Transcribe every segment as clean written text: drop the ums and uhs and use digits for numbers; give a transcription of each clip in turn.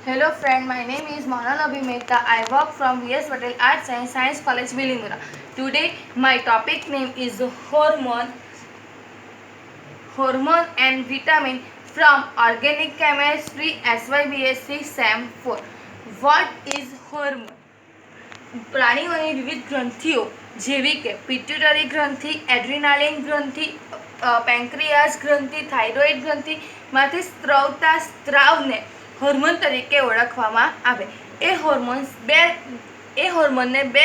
Hello friend, my name is Mananabi Mehta. I work from VS Patel Art Science College, Bilimura. Today my topic name is hormone and vitamin from Organic Chemistry SYBSc SAM 4. What is hormone? પ્રાણીઓની વિવિધ ગ્રંથિઓ જેવી કે pituitary ગ્રંથિ, adrenaline ગ્રંથિ, પેન્ક્રિયાસ ગ્રંથિ, thyroid ગ્રંથિમાંથી સ્ત્રવતા સ્ત્રાવને hormone તરીકે ઓળખવામાં આવે. એ હોર્મોનને બે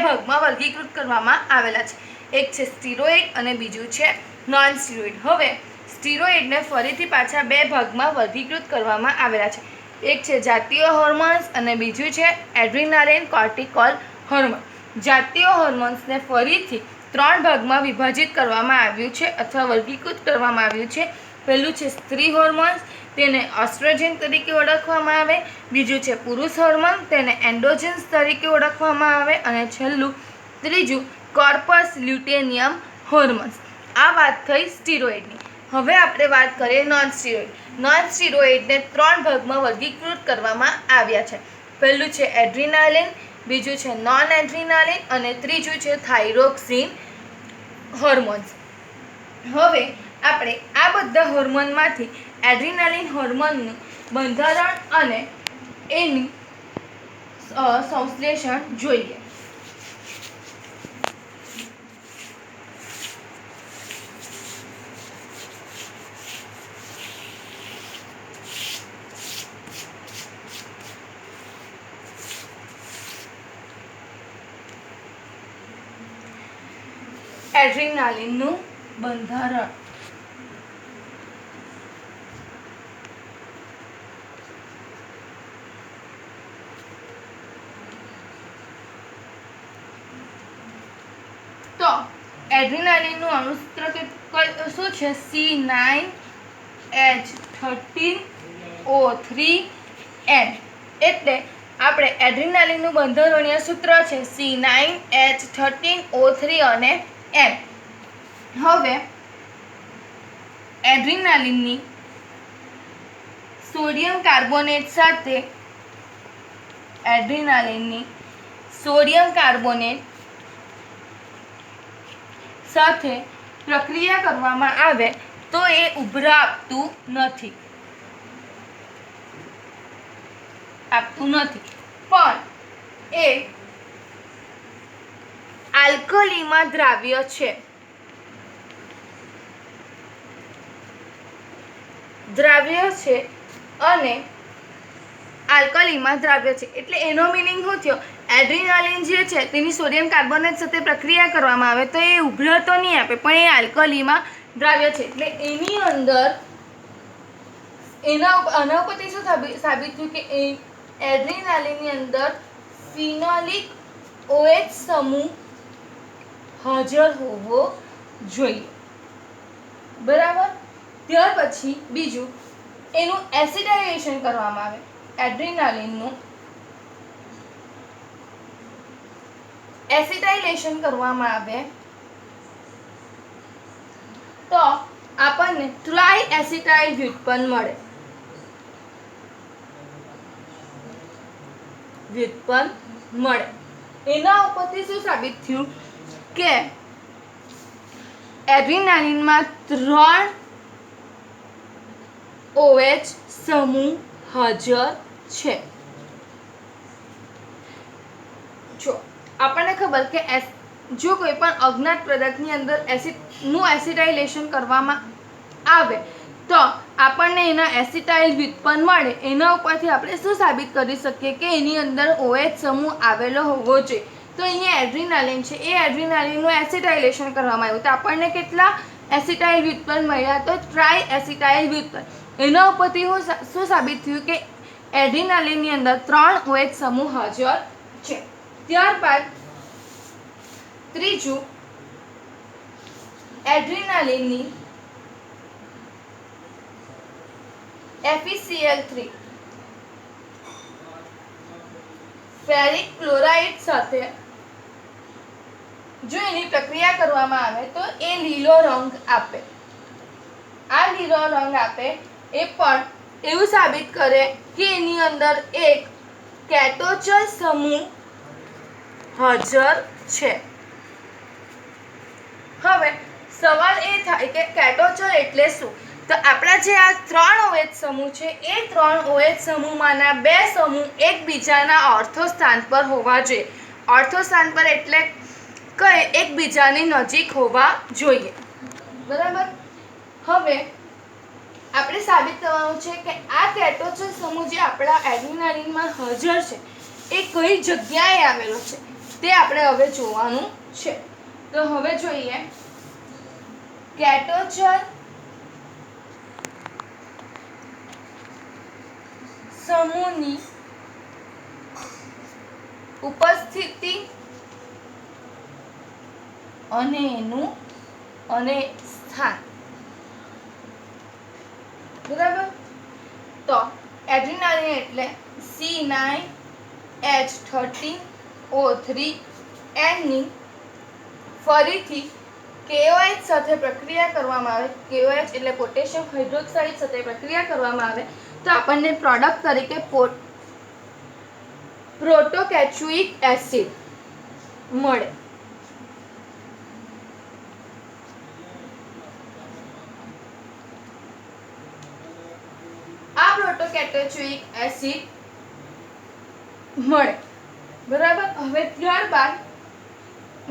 ભાગમાં વર્ગીકૃત કરવામાં આવેલા છે. એક છે સ્ટીરોઇડ અને બીજું છે નોન સ્ટીરોઇડ. હવે સ્ટીરોઇડને ફરીથી પાછા બે ભાગમાં વર્ગીકૃત કરવામાં આવેલા છે. એક છે જાતીય હોર્મોન્સ અને બીજું છે એડ્રીનાલિન કોર્ટિકોલ હોર્મોન. જાતીય હોર્મોન્સને ફરીથી ત્રણ ભાગમાં વિભાજિત કરવામાં આવ્યું છે અથવા વર્ગીકૃત કરવામાં આવ્યું છે. પહેલું છે સ્ત્રી હોર્મોન્સ, તેને ઓસ્ટ્રોજન તરીકે ઓળખવામાં આવે. બીજું છે પુરુષ હોર્મોન, તેને એન્ડોજન્સ તરીકે ઓળખવામાં આવે. અને છેલ્લું ત્રીજું કોર્પસ લ્યુટેનિયમ હોર્મોન્સ. આ વાત થઈ સ્ટીરોઇડની. હવે આપણે વાત કરીએ નોન સ્ટીરોઇડ. નોન સ્ટીરોઇડને ત્રણ ભાગમાં વર્ગીકૃત કરવામાં આવ્યા છે. પહેલું છે એડ્રીનાલિન, બીજું છે નોન એડ્રીનાલિન અને ત્રીજું છે થાઇરોક્સિન હોર્મોન્સ. હવે આપણે આ બધા હોર્મોનમાંથી એડ્રીનાલિન હોર્મોનનું બંધારણ અને એની સંશ્લેષણ જોઈએ. એડ્રીનાલિનનું બંધારણ. તો એડ્રીનાલિનનું અણુસૂત્ર શું છે? C9H13O3N. એટલે આપણે એડ્રીનાલિનનું બંધારણીય સૂત્ર છે C9H13O3 અને N. હવે એડ્રીનાલિનની સોડિયમ કાર્બોનેટ સાથે પ્રક્રિયા કરવામાં આવે તો એ ઉભરા આપતું નથી પણ એ આલ્કલીમાં દ્રાવ્ય છે. અને આલ્કલીમાં દ્રાવ્ય છે એટલે એનો મિનિંગ શું થયો? એડ્રીનાલિન જે છે તેની સોડિયમ કાર્બોનેટ સાથે પ્રક્રિયા કરવામાં આવે તો એ ઉભરા તો નહીં આપે પણ એ આલ્કલીમાં દ્રાવ્ય છે. એટલે એની અંદર આના ઉપરથી શું સાબિત થયું કે એડ્રીનાલિનની અંદર ફિનોલિક OH સમૂહ હાજર હોવો જોઈએ. બરાબર. ત્યાર પછી બીજું એનું એસિટાઇલેશન કરવામાં આવે. એડ્રીનાલિનનું એસિટાઇલેશન કરવામાં આવે તો આપણને ટ્રાય એસિટાઇલ વ્યુત્પન્ન મળે. એના ઉપરથી શું સાબિત થયું કે એડ્રીનાલિનમાં 3 OH સમૂહ હાજર છે. જો આપણને ખબર કે જો કોઈ પણ અજ્ઞાત પદાર્થની અંદર એસિડનું એસિટાઇલેશન કરવામાં આવે તો આપણને એના એસિટાઇલ વ્યુત્પન્ન મળે. એના ઉપરથી આપણે શું સાબિત કરી શકીએ કે એની અંદર OH સમૂહ આવેલો હોવો જોઈએ. તો અહીંયા એડ્રીનાલિન છે, એ એડ્રીનાલિનનું એસિટાઇલેશન કરવામાં આવ્યું તો આપણને કેટલા એસિટાઇલ વ્યુત્પન્ન મળ્યા? તો ટ્રાય એસિટાઇલ વ્યુત્પન્ન. એના ઉપરથી શું સાબિત થયું કે એડ્રીનાલિનની અંદર 3 OH સમૂહ હાજર છે. ત્યારબાદ ત્રીજું એડ્રીનાલિનની FeCl3 ફેરિક ક્લોરાઇડ સાથે જો એની પ્રક્રિયા કરવામાં આવે તો એ લીલો રંગ આપે. આ લીલો રંગ આપે એ પણ એવું સાબિત કરે કે એની અંદર એક કેટોચલ સમૂહ હાજર છે। હવે સવાલ એ થાય કે કેટોચલ એટલે શું? તો આપણા જે આ 3 OH સમૂહ છે એ 3 OH સમૂહમાંના 2 સમૂહ એકબીજાના ઓર્થો સ્થાન પર હોવા જોઈએ। ઓર્થો સ્થાન પર એટલે કે એકબીજાની નજીક હોવા જોઈએ, બરાબર। હવે આપણે સાબિત કરવાનું છે કે આ કેટોચલ સમૂહ જે આપણા એડ્રીનાલિનમાં હાજર છે એ કઈ જગ્યાએ આવેલો છે તે આપણે હવે જોવાનું છે। તો હવે જોઈએ કેટોચલ સમૂહની ઉપસ્થિતિ અને એનું સ્થાન, બરાબર। તો એડ્રીનાલિન એટલે C9H13O3 ની ફરીથી KOH સાથે પ્રક્રિયા કરવામાં આવે, KOH એટલે પોટેશિયમ હાઇડ્રોક્સાઇડ સાથે પ્રક્રિયા કરવામાં આવે તો આપણને પ્રોડક્ટ તરીકે પ્રોટોકેચુઇક એસિડ મળે। આ પ્રોટોકેચુઇક એસિડ મળે, બરાબર। હવે ત્યારબાદ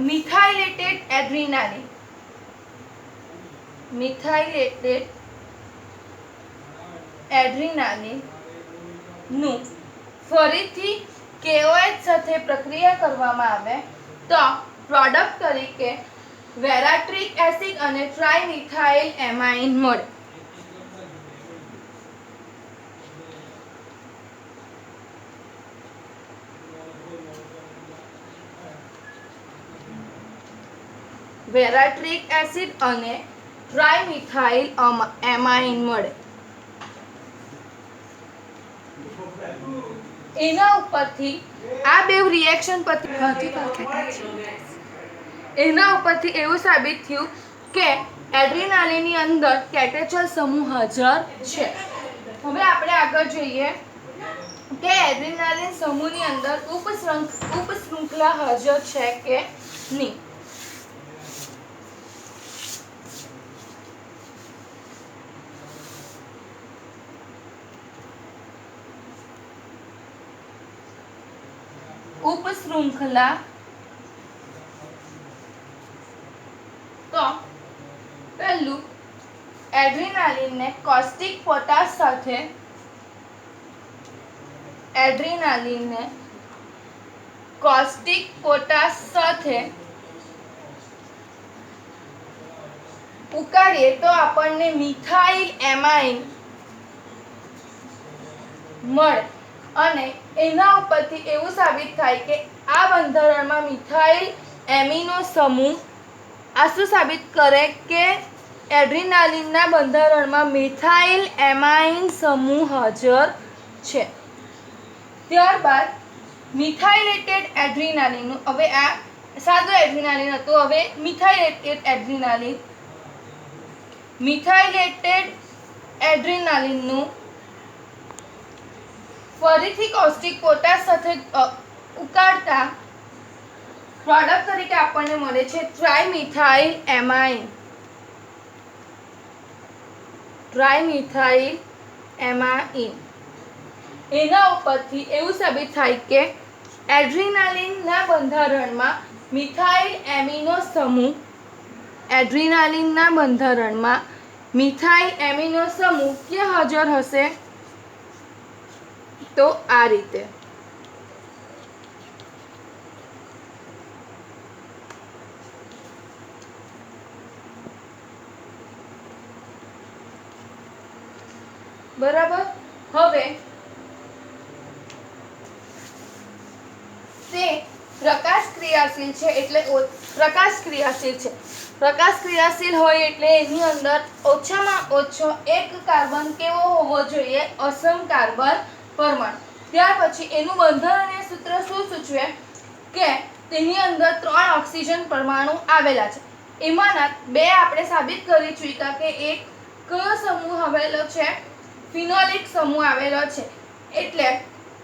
મિથાઇલેટેડ એડ્રીનાલિન, મિથાઇલેટેડ એડ્રીનાલિન નું ફરીથી KOH સાથે પ્રક્રિયા કરવામાં આવે તો પ્રોડક્ટ તરીકે વેરાટ્રિક એસિડ અને ટ્રાઇમિથાઇલ એમાઇન મળે। વેરાટ્રિક એસિડ અને ટ્રાઇમિથાઇલ એમાઇન મળે। એના ઉપરથી આ બે રિએક્શન પરથી એના ઉપરથી એવું સાબિત થયું કે એડ્રીનાલિનની અંદર કેટોચલ સમૂહ હાજર છે। હવે આપણે આગળ જોઈએ કે એડ્રીનાલિન સમૂહની અંદર ઉપશૃંખલા હાજર છે કે નહીં। ઉપશૃંખલા તો પહેલું એડ્રીનાલિનને કોસ્ટિક પોટાશ સાથે ઉકાળીએ તો આપણને મિથાઇલ એમાઇન મળે અને એના ઉપરથી એવું સાબિત થાય કે આ બંધારણમાં મિથાઇલ એમિનો સમૂહ આ શું સાબિત કરે કે એડ્રીનાલિનના બંધારણમાં મિથાઇલ એમાઇન સમૂહ હાજર છે। ત્યારબાદ મિથાઇલેટેડ એડ્રીનાલિનનું, હવે આ સાદો એડ્રીનાલિન હતું, હવે મિથાઇલેટેડ એડ્રીનાલિનનું ફરીથી કોસ્ટિક પોટાશ સાથે ઉકાળતા પ્રોડક્ટ તરીકે આપણને મળે છે ટ્રાઇમિથાઇલ એમાઇન। એના ઉપરથી એવું સાબિત થાય કે એડ્રીનાલિનના બંધારણમાં મિથાઇલ એમિનો સમૂહ ક્યાં હાજર હશે? તો આ રીતે, બરાબર। હવે તે પ્રકાશ ક્રિયાશીલ છે એટલે પ્રકાશ ક્રિયાશીલ હોય એટલે એની અંદર ઓછામાં ઓછો એક કાર્બન કેવો હોવો જોઈએ? અસમ કાર્બન પરમાણુ। ત્યાર પછી એનું બંધારણીય સૂત્ર શું સૂચવે કે તેની અંદર 3 ઓક્સિજન પરમાણુ આવેલા છે। એમાંના 2 આપણે સાબિત કરી ચૂક્યા કે એક કયો સમૂહ આવેલો છે? ફિનોલિક સમૂહ આવેલો છે, એટલે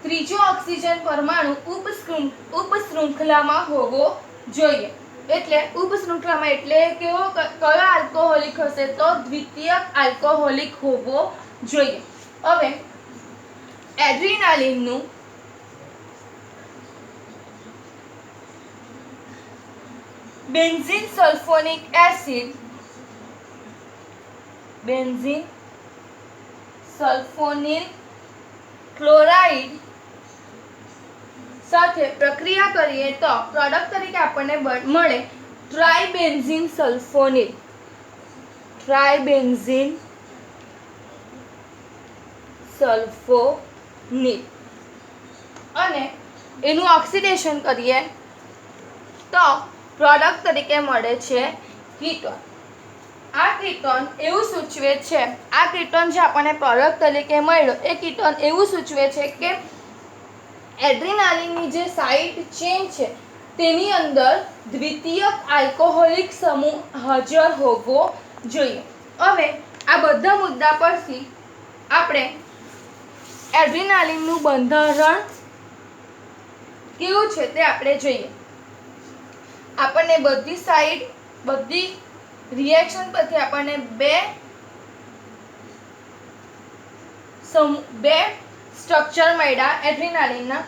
ત્રીજો ઓક્સિજન પરમાણુ ઉપશૃંખલામાં હોવો જોઈએ. એટલે ઉપશૃંખલામાં એટલે કેવો કયો આલ્કોહોલિક હશે તો દ્વિતીયક આલ્કોહોલિક હોવો જોઈએ. હવે એડ્રીનાલિનનું benzene sulphonic acid benzene sulphonyl chloride સાથે પ્રક્રિયા કરીએ તો પ્રોડક્ટ તરીકે આપણને મળે ટ્રાઇબેન્ઝીન સલ્ફોનિલ અને એનું ઓક્સિડેશન કરીએ તો પ્રોડક્ટ તરીકે મળે છે કીટોન. આ કીટોન એવું સૂચવે છે, આ કીટોન જે આપણને પ્રોડક્ટ તરીકે મળ્યો એ કીટોન એવું સૂચવે છે કે એડ્રીનાલિનની જે સાઇડ ચેન છે તેની અંદર દ્વિતીયક આલ્કોહોલિક સમૂહ હાજર હોવો જોઈએ. હવે આ બધા મુદ્દા પરથી આપણે એડ્રીનાલિનનું બંધારણ કેવું છે તે આપણે જોઈએ. આપણને બધી સાઇડ બધી રિએક્શન પરથી આપણને બે સ્ટ્રક્ચર મળ્યા એડ્રીનાલિનના.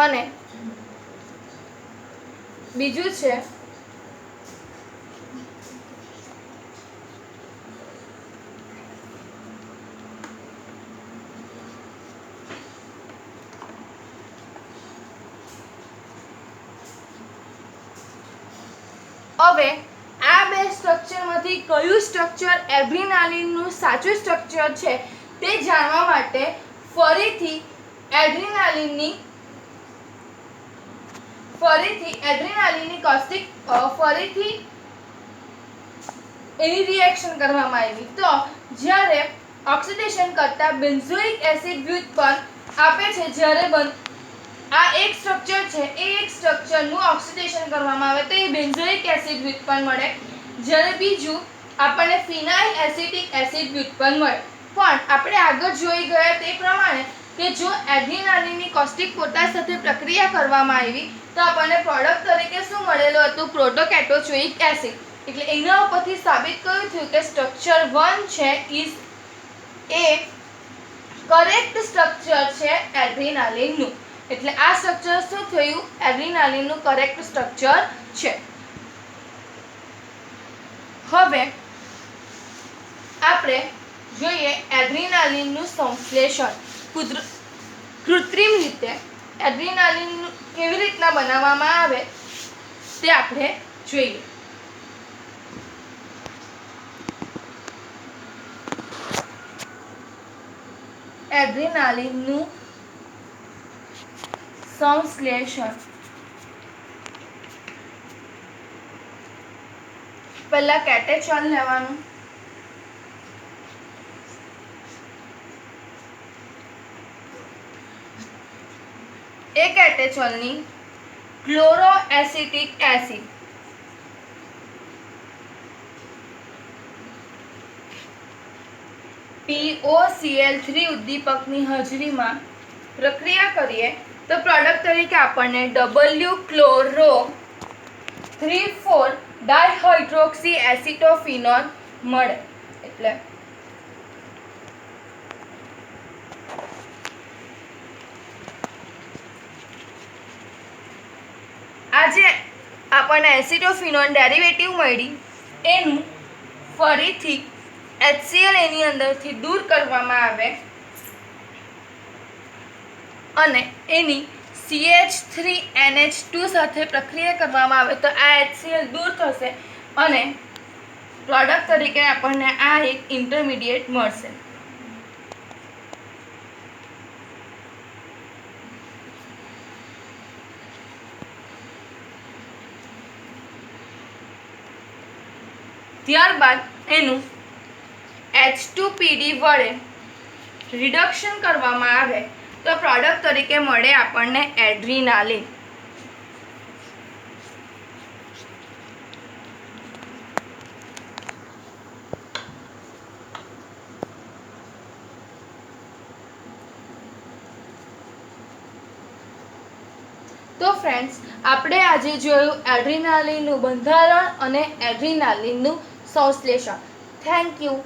અને બીજું છે હવે આ બે સ્ટ્રક્ચરમાંથી કયું સ્ટ્રક્ચર એડ્રીનાલિનનું સાચું સ્ટ્રક્ચર છે તે જાણવા માટે ફરીથી એડ્રીનાલિનની કોસ્ટિક ફરીથી એની રિએક્શન કરવામાં આવી. તો જ્યારે ઓક્સિડેશન કરતા બેન્ઝોઇક એસિડ વ્યુત્પન્ન આપે છે, જ્યારે આ એક સ્ટ્રક્ચર છે એ એક સ્ટ્રક્ચરનું ઓક્સિડેશન કરવામાં આવે તો એ બેન્ઝોઇક એસિડ વ્યુત્પન્ન મળે, જ્યારે બીજું આપણને ફિનાઇલ એસિટિક એસિડ વ્યુત્પન્ન મળે. પણ આપણે આગળ જોઈ ગયા તે પ્રમાણે કે જો એડ્રીનાલિનની કોસ્ટિક પોટાશ સાથે પ્રક્રિયા કરવામાં આવી તો આપણને પ્રોડક્ટ તરીકે શું મળેલું હતું? પ્રોટોકેટોચોઇક એસિડ. એટલે એના ઉપરથી સાબિત કર્યું થયું કે સ્ટ્રક્ચર 1 છે એ કરેક્ટ સ્ટ્રક્ચર છે એડ્રીનાલિનનું. એટલે આ સ્ટ્રક્ચર શું થયું? એડ્રીનાલિનનું કરેક્ટ સ્ટ્રક્ચર છે. હવે આપણે જોઈએ એડ્રીનાલિનનું સંશ્લેષણ. કૃત્રિમ રીતે એડ્રીનાલિન કેવી રીતના બનાવવામાં આવે તે આપણે જોઈએ. એડ્રીનાલિનનું સંશ્લેષણ. પહેલા કેટેચોન લેવાનું, એ કેટેચોનની ક્લોરોએસિટિક એસિડ POCl3 ઉદ્દીપકની હાજરીમાં પ્રક્રિયા કરીએ તો પ્રોડક્ટ તરીકે આપણને W-ક્લોરો 3,4 ડાયહાઇડ્રોક્સી એસિટોફિનોન મળે. એટલે આજે આપણને એસિટોફિનોન ડેરિવેટિવ મળી એનું ફરીથી HCl એની અંદરથી દૂર કરવામાં આવે અને એની CH3NH2 સાથે પ્રક્રિયા કરવામાં આવે તો આ HCl દૂર થશે અને પ્રોડક્ટ તરીકે આપણને આ એક ઇન્ટરમીડિયેટ મળશે. ત્યારબાદ એનું H2PD વડે રિડક્શન કરવામાં આવે તો પ્રોડક્ટ તરીકે મળે આપણને એડ્રીનાલિન. તો ફ્રેન્ડ્સ, આપણે આજે જોયું એડ્રીનાલિનનું બંધારણ અને એડ્રીનાલિનનું સંશ્લેષણ. Thank you.